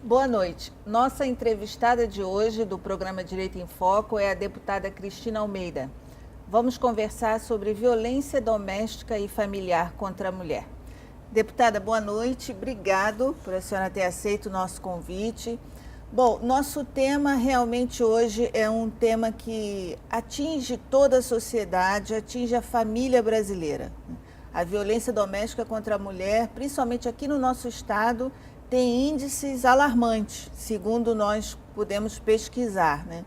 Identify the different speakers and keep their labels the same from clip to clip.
Speaker 1: Boa noite. Nossa entrevistada de hoje do programa Direito em Foco é a deputada Cristina Almeida. Vamos conversar sobre violência doméstica e familiar contra a mulher. Deputada, boa noite. Obrigado por a senhora ter aceito o nosso convite. Bom, nosso tema realmente hoje é um tema que atinge toda a sociedade, atinge a família brasileira. A violência doméstica contra a mulher, principalmente aqui no nosso estado, tem índices alarmantes, segundo nós pudemos pesquisar, né?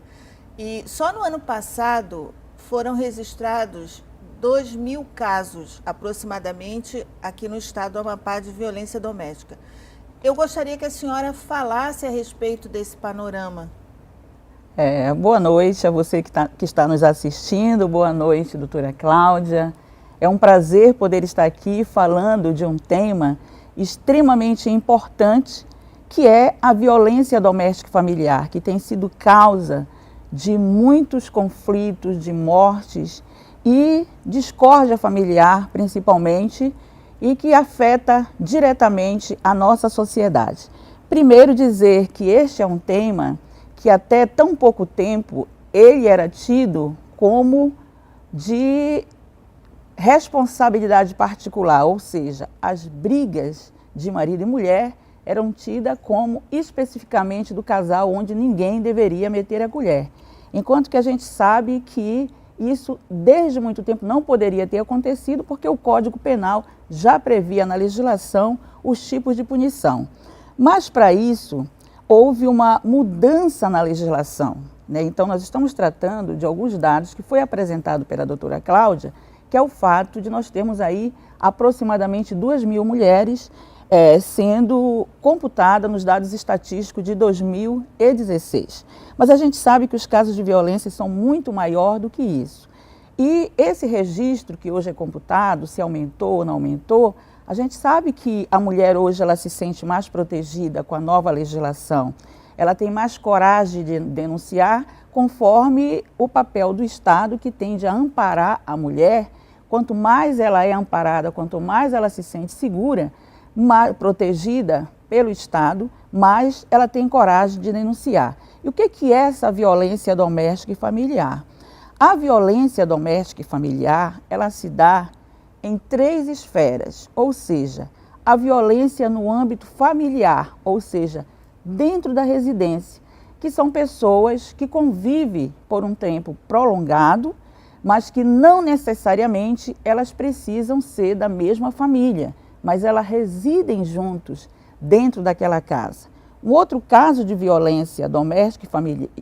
Speaker 1: E só no ano passado foram registrados 2.000 casos, aproximadamente, aqui no estado do Amapá de violência doméstica. Eu gostaria que a senhora falasse a respeito desse panorama.
Speaker 2: Boa noite a você que está nos assistindo, boa noite, doutora Cláudia. É um prazer poder estar aqui falando de um tema extremamente importante, que é a violência doméstica e familiar, que tem sido causa de muitos conflitos, de mortes e discórdia familiar, principalmente, e que afeta diretamente a nossa sociedade. Primeiro dizer que este é um tema que até tão pouco tempo ele era tido como de responsabilidade particular, ou seja, as brigas de marido e mulher eram tidas como especificamente do casal onde ninguém deveria meter a colher. Enquanto que a gente sabe que isso desde muito tempo não poderia ter acontecido porque o Código Penal já previa na legislação os tipos de punição. Mas para isso houve uma mudança na legislação, né? Então nós estamos tratando de alguns dados que foi apresentado pela doutora Cláudia, que é o fato de nós termos aí aproximadamente 2.000 mulheres sendo computada nos dados estatísticos de 2016. Mas a gente sabe que os casos de violência são muito maior do que isso. E esse registro que hoje é computado, se aumentou ou não aumentou, a gente sabe que a mulher hoje ela se sente mais protegida com a nova legislação. Ela tem mais coragem de denunciar conforme o papel do Estado, que tende a amparar a mulher. Quanto mais ela é amparada, quanto mais ela se sente segura, mais protegida pelo Estado, mais ela tem coragem de denunciar. E o que é essa violência doméstica e familiar? A violência doméstica e familiar, ela se dá em 3 esferas, ou seja, a violência no âmbito familiar, ou seja, dentro da residência, que são pessoas que convivem por um tempo prolongado, mas que não necessariamente elas precisam ser da mesma família, mas elas residem juntos dentro daquela casa. Um outro caso de violência doméstica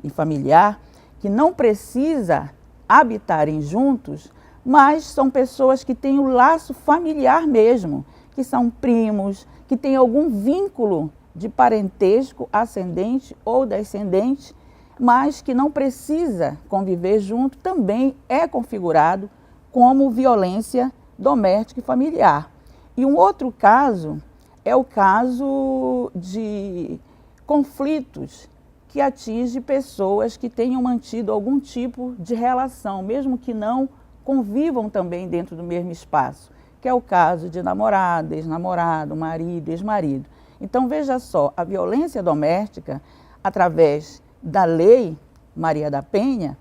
Speaker 2: e familiar, que não precisa habitarem juntos, mas são pessoas que têm o laço familiar mesmo, que são primos, que têm algum vínculo de parentesco ascendente ou descendente, mas que não precisa conviver junto, também é configurado como violência doméstica e familiar. E um outro caso é o caso de conflitos que atinge pessoas que tenham mantido algum tipo de relação, mesmo que não convivam também dentro do mesmo espaço, que é o caso de namorada, ex-namorado, marido, ex-marido. Então, veja só, a violência doméstica, através da Lei Maria da Penha,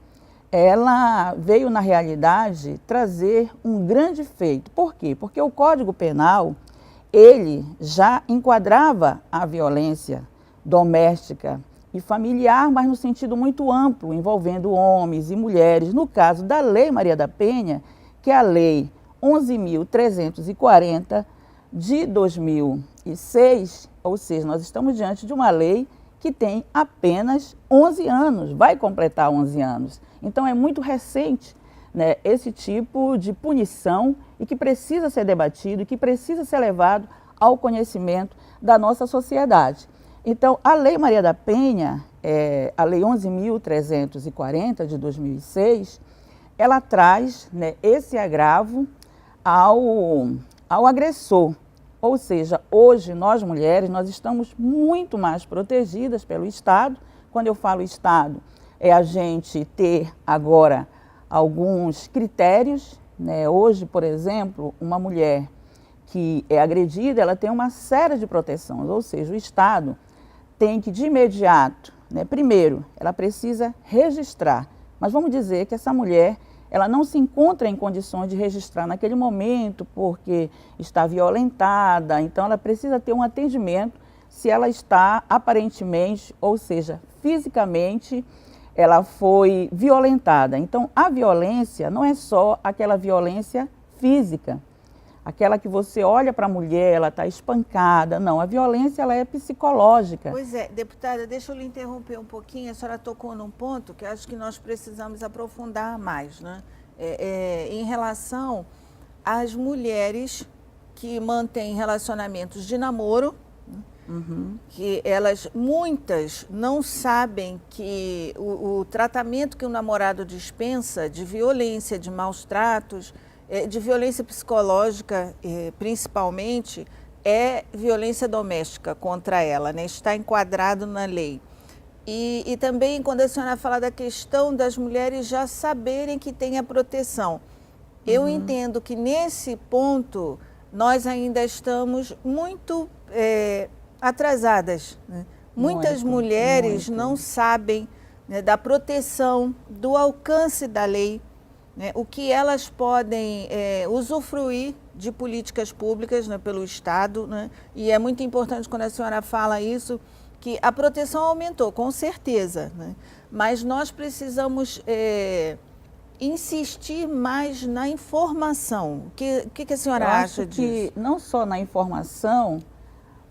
Speaker 2: ela veio, na realidade, trazer um grande feito. Por quê? Porque o Código Penal, ele já enquadrava a violência doméstica e familiar, mas no sentido muito amplo, envolvendo homens e mulheres. No caso da Lei Maria da Penha, que é a Lei 11.340 de 2006, ou seja, nós estamos diante de uma lei que tem apenas 11 anos, vai completar 11 anos. Então é muito recente, né, esse tipo de punição e que precisa ser debatido, que precisa ser levado ao conhecimento da nossa sociedade. Então a Lei Maria da Penha, a Lei 11.340 de 2006, ela traz, né, esse agravo ao agressor. Ou seja, hoje nós mulheres, nós estamos muito mais protegidas pelo Estado. Quando eu falo Estado, é a gente ter agora alguns critérios, né? Hoje, por exemplo, uma mulher que é agredida, ela tem uma série de proteções, ou seja, o Estado tem que, de imediato, né, primeiro, ela precisa registrar. Mas vamos dizer que essa mulher, ela não se encontra em condições de registrar naquele momento porque está violentada, então ela precisa ter um atendimento se ela está aparentemente, ou seja, fisicamente, ela foi violentada. Então, a violência não é só aquela violência física, aquela que você olha para a mulher, ela está espancada. Não, a violência ela é psicológica.
Speaker 1: Pois é, deputada, deixa eu lhe interromper um pouquinho. A senhora tocou num ponto que eu acho que nós precisamos aprofundar mais, né? Em relação às mulheres que mantêm relacionamentos de namoro, que muitas não sabem que o tratamento que o namorado dispensa de violência, de maus tratos, de violência psicológica, principalmente, é violência doméstica contra ela, né? Está enquadrado na lei. E também quando a senhora fala da questão das mulheres já saberem que tem a proteção, eu entendo que nesse ponto nós ainda estamos muito atrasadas, né? Muitas mulheres não sabem, né, da proteção, do alcance da lei, né, o que elas podem usufruir de políticas públicas, né, pelo Estado, né, e é muito importante quando a senhora fala isso, que a proteção aumentou, com certeza, né, mas nós precisamos insistir mais na informação. O que a senhora acha disso?
Speaker 2: Eu acho que não só na informação,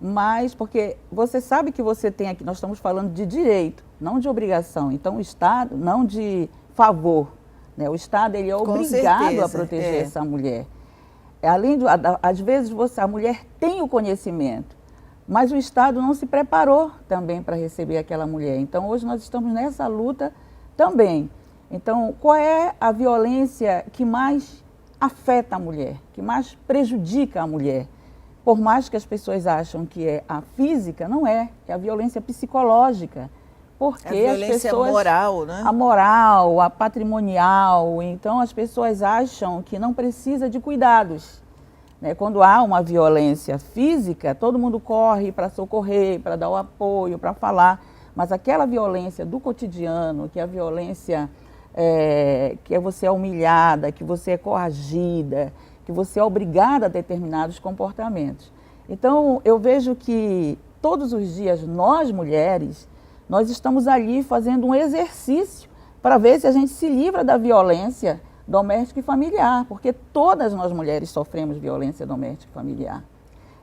Speaker 2: mas porque você sabe que você tem aqui, nós estamos falando de direito, não de obrigação. Então o Estado, não de favor, né? O Estado ele é obrigado a proteger essa mulher. Além às vezes a mulher tem o conhecimento, mas o Estado não se preparou também para receber aquela mulher. Então hoje nós estamos nessa luta também. Então qual é a violência que mais afeta a mulher, que mais prejudica a mulher? Por mais que as pessoas acham que é a física, não é a violência psicológica. Porque
Speaker 1: a violência moral, né?
Speaker 2: A moral, a patrimonial. Então as pessoas acham que não precisa de cuidados, né? Quando há uma violência física, todo mundo corre para socorrer, para dar o apoio, para falar. Mas aquela violência do cotidiano, que é a violência que você é humilhada, que você é coagida, que você é obrigada a determinados comportamentos. Então, eu vejo que todos os dias nós, mulheres, nós estamos ali fazendo um exercício para ver se a gente se livra da violência doméstica e familiar, porque todas nós mulheres sofremos violência doméstica e familiar.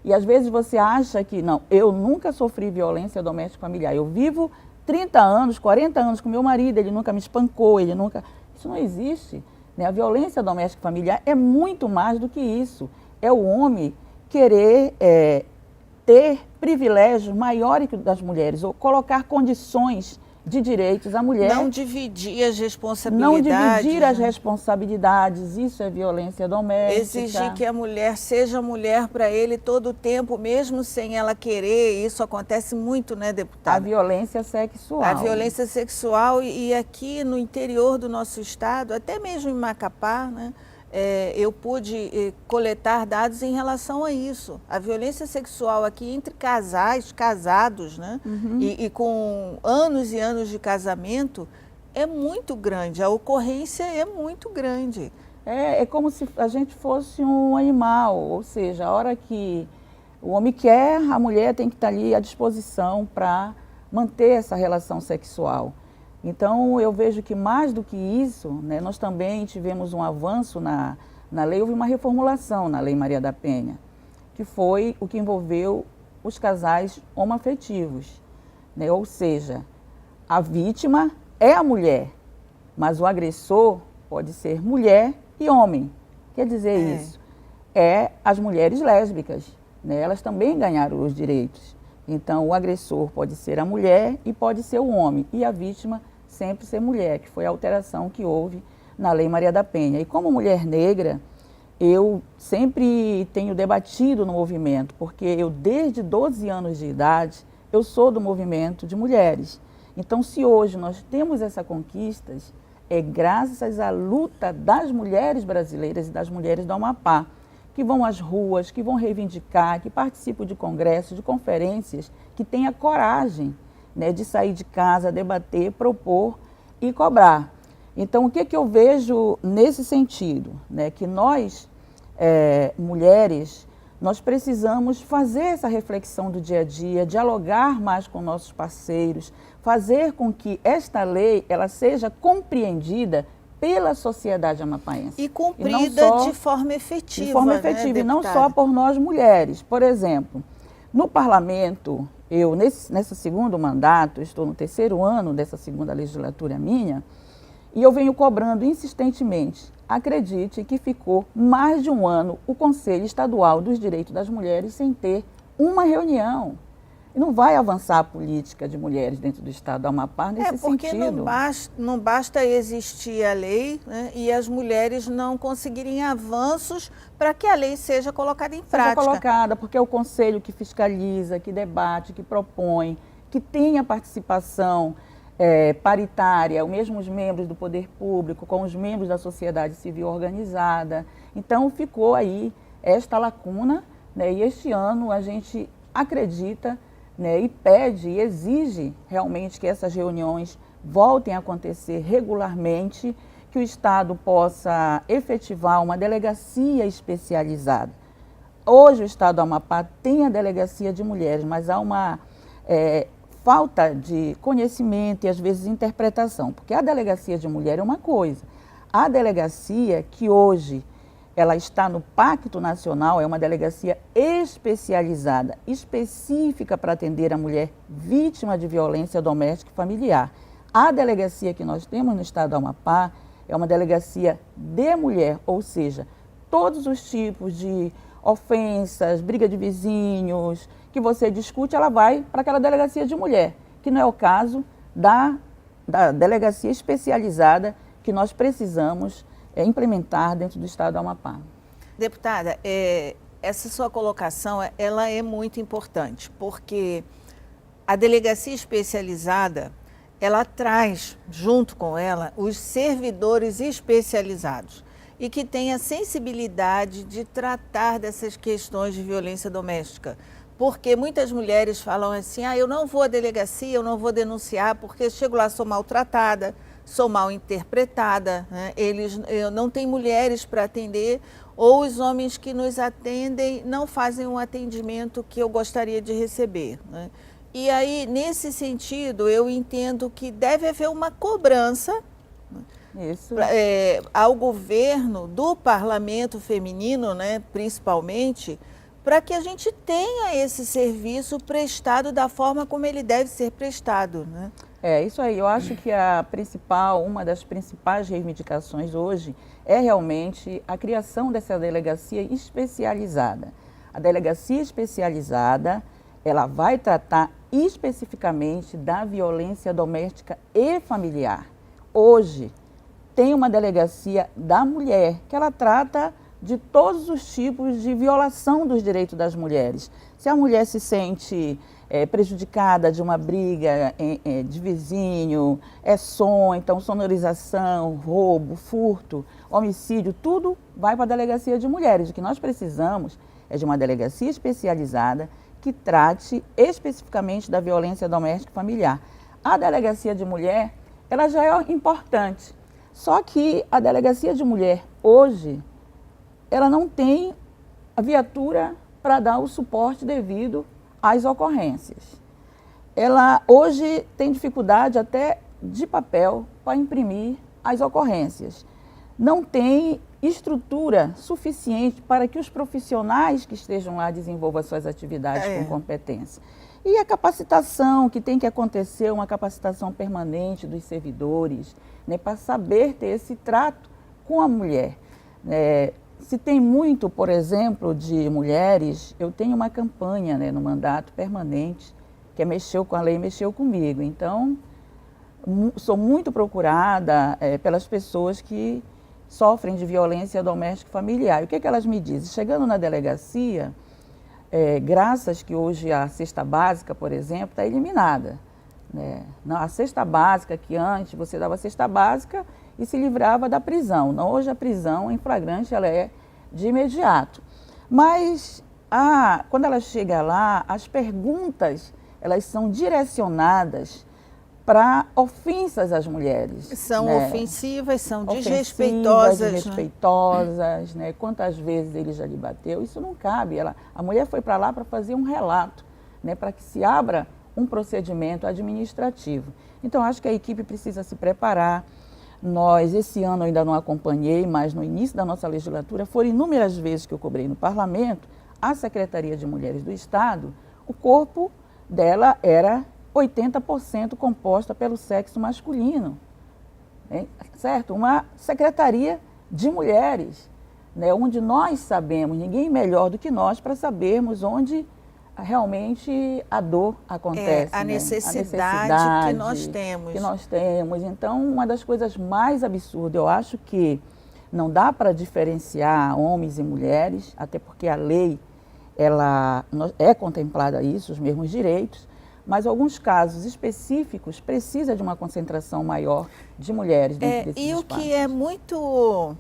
Speaker 2: E às vezes você acha que, não, eu nunca sofri violência doméstica e familiar, eu vivo 30 anos, 40 anos com meu marido, ele nunca me espancou, ele nunca... Isso não existe. A violência doméstica e familiar é muito mais do que isso. É o homem querer ter privilégios maiores que das mulheres, ou colocar condições de direitos à mulher.
Speaker 1: Não dividir as responsabilidades.
Speaker 2: Não dividir as responsabilidades, isso é violência doméstica.
Speaker 1: Exigir que a mulher seja mulher para ele todo o tempo, mesmo sem ela querer. Isso acontece muito, né, deputada?
Speaker 2: A violência sexual.
Speaker 1: A violência sexual e aqui no interior do nosso estado, até mesmo em Macapá, né? Eu pude coletar dados em relação a isso. A violência sexual aqui entre casais, casados, né? E com anos e anos de casamento, é muito grande. A ocorrência é muito grande.
Speaker 2: É como se a gente fosse um animal, ou seja, a hora que o homem quer, a mulher tem que estar ali à disposição para manter essa relação sexual. Então, eu vejo que mais do que isso, né, nós também tivemos um avanço na lei, houve uma reformulação na Lei Maria da Penha, que foi o que envolveu os casais homoafetivos, né? Ou seja, a vítima é a mulher, mas o agressor pode ser mulher e homem. Quer dizer isso? As mulheres lésbicas, né? Elas também ganharam os direitos. Então, o agressor pode ser a mulher e pode ser o homem, e a vítima sempre ser mulher, que foi a alteração que houve na Lei Maria da Penha. E como mulher negra, eu sempre tenho debatido no movimento, porque eu desde 12 anos de idade, eu sou do movimento de mulheres. Então, se hoje nós temos essas conquistas, é graças à luta das mulheres brasileiras e das mulheres do Amapá, que vão às ruas, que vão reivindicar, que participam de congressos, de conferências, que tenha coragem, né, de sair de casa, debater, propor e cobrar. Então, o que eu vejo nesse sentido? Né, que nós, mulheres, nós precisamos fazer essa reflexão do dia a dia, dialogar mais com nossos parceiros, fazer com que esta lei ela seja compreendida pela sociedade amapaense.
Speaker 1: E cumprida de forma efetiva.
Speaker 2: De forma efetiva,
Speaker 1: né,
Speaker 2: e não só por nós mulheres. Por exemplo, no parlamento, eu nesse segundo mandato, estou no 3º ano dessa segunda legislatura minha, e eu venho cobrando insistentemente, acredite que ficou mais de um ano o Conselho Estadual dos Direitos das Mulheres sem ter uma reunião. E não vai avançar a política de mulheres dentro do estado do Amapá nesse
Speaker 1: porque
Speaker 2: sentido.
Speaker 1: Não basta existir a lei, né, e as mulheres não conseguirem avanços para que a lei seja colocada em prática.
Speaker 2: Seja colocada, porque é o conselho que fiscaliza, que debate, que propõe, que tenha participação paritária, os mesmos membros do poder público com os membros da sociedade civil organizada. Então ficou aí esta lacuna, né, e este ano a gente acredita, né, e pede e exige realmente que essas reuniões voltem a acontecer regularmente, que o Estado possa efetivar uma delegacia especializada. Hoje o Estado do Amapá tem a delegacia de mulheres, mas há uma falta de conhecimento e às vezes interpretação, porque a delegacia de mulher é uma coisa, a delegacia que hoje ela está no Pacto Nacional, é uma delegacia especializada, específica para atender a mulher vítima de violência doméstica e familiar. A delegacia que nós temos no estado do Amapá é uma delegacia de mulher, ou seja, todos os tipos de ofensas, briga de vizinhos, que você discute, ela vai para aquela delegacia de mulher, que não é o caso da delegacia especializada que nós precisamos implementar dentro do estado do Amapá.
Speaker 1: Deputada, essa sua colocação ela é muito importante, porque a delegacia especializada, ela traz junto com ela os servidores especializados e que têm a sensibilidade de tratar dessas questões de violência doméstica. Porque muitas mulheres falam assim, eu não vou à delegacia, eu não vou denunciar porque chego lá, sou maltratada, sou mal interpretada, né? Não tem mulheres para atender, ou os homens que nos atendem não fazem um atendimento que eu gostaria de receber, né? E aí, nesse sentido, eu entendo que deve haver uma cobrança ao governo do parlamento feminino, né, principalmente, para que a gente tenha esse serviço prestado da forma como ele deve ser prestado, né?
Speaker 2: Isso aí. Eu acho que uma das principais reivindicações hoje é realmente a criação dessa delegacia especializada. A delegacia especializada, ela vai tratar especificamente da violência doméstica e familiar. Hoje, tem uma delegacia da mulher, que ela trata de todos os tipos de violação dos direitos das mulheres. Se a mulher se sente prejudicada de uma briga de vizinho, então sonorização, roubo, furto, homicídio, tudo vai para a delegacia de mulheres. O que nós precisamos é de uma delegacia especializada que trate especificamente da violência doméstica e familiar. A delegacia de mulher, ela já é importante, só que a delegacia de mulher hoje, ela não tem a viatura para dar o suporte devido às ocorrências. Ela hoje tem dificuldade até de papel para imprimir as ocorrências. Não tem estrutura suficiente para que os profissionais que estejam lá desenvolvam suas atividades com competência. E a capacitação que tem que acontecer, uma capacitação permanente dos servidores, né, para saber ter esse trato com a mulher. Se tem muito, por exemplo, de mulheres, eu tenho uma campanha, né, no mandato permanente, que é Mexeu com a Lei, Mexeu comigo. Então, sou muito procurada pelas pessoas que sofrem de violência doméstica e familiar. E o que elas me dizem? Chegando na delegacia, graças que hoje a cesta básica, por exemplo, está eliminada. A cesta básica, que antes você dava a cesta básica e se livrava da prisão. Não, hoje a prisão em flagrante ela é de imediato. Mas quando ela chega lá, as perguntas elas são direcionadas para ofensas às mulheres.
Speaker 1: São
Speaker 2: né?
Speaker 1: ofensivas, são
Speaker 2: Desrespeitosas.
Speaker 1: Desrespeitosas.
Speaker 2: Né? Quantas vezes ele já lhe bateu? Isso não cabe. A mulher foi para lá para fazer um relato, né? Para que se abra um procedimento administrativo. Então, acho que a equipe precisa se preparar. Nós, esse ano, ainda não acompanhei, mas no início da nossa legislatura, foram inúmeras vezes que eu cobrei no Parlamento, a Secretaria de Mulheres do Estado, o corpo dela era 80% composta pelo sexo masculino, né? Certo? Uma secretaria de mulheres, né? Onde nós sabemos, ninguém melhor do que nós para sabermos onde realmente a dor acontece.
Speaker 1: A
Speaker 2: né?
Speaker 1: necessidade que nós temos.
Speaker 2: Então, uma das coisas mais absurdas, eu acho que não dá para diferenciar homens e mulheres, até porque a lei ela é contemplada isso, os mesmos direitos, mas alguns casos específicos precisa de uma concentração maior de mulheres dentro desses espaços.
Speaker 1: E o que é muito,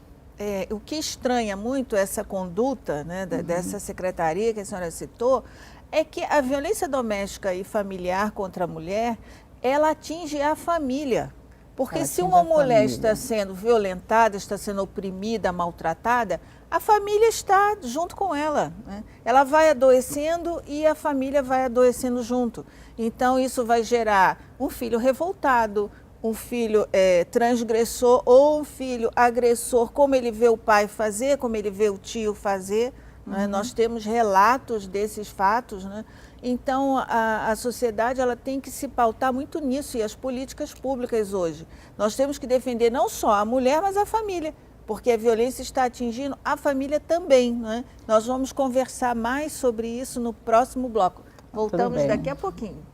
Speaker 1: o que estranha muito essa conduta, né, dessa secretaria que a senhora citou, é que a violência doméstica e familiar contra a mulher, ela atinge a família. Porque se uma mulher está sendo violentada, está sendo oprimida, maltratada, a família está junto com ela, né? Ela vai adoecendo e a família vai adoecendo junto. Então, isso vai gerar um filho revoltado, um filho transgressor ou um filho agressor, como ele vê o pai fazer, como ele vê o tio fazer. Né? Nós temos relatos desses fatos, né? Então, a sociedade ela tem que se pautar muito nisso, e as políticas públicas hoje. Nós temos que defender não só a mulher, mas a família, porque a violência está atingindo a família também. Né? Nós vamos conversar mais sobre isso no próximo bloco. Voltamos daqui a pouquinho.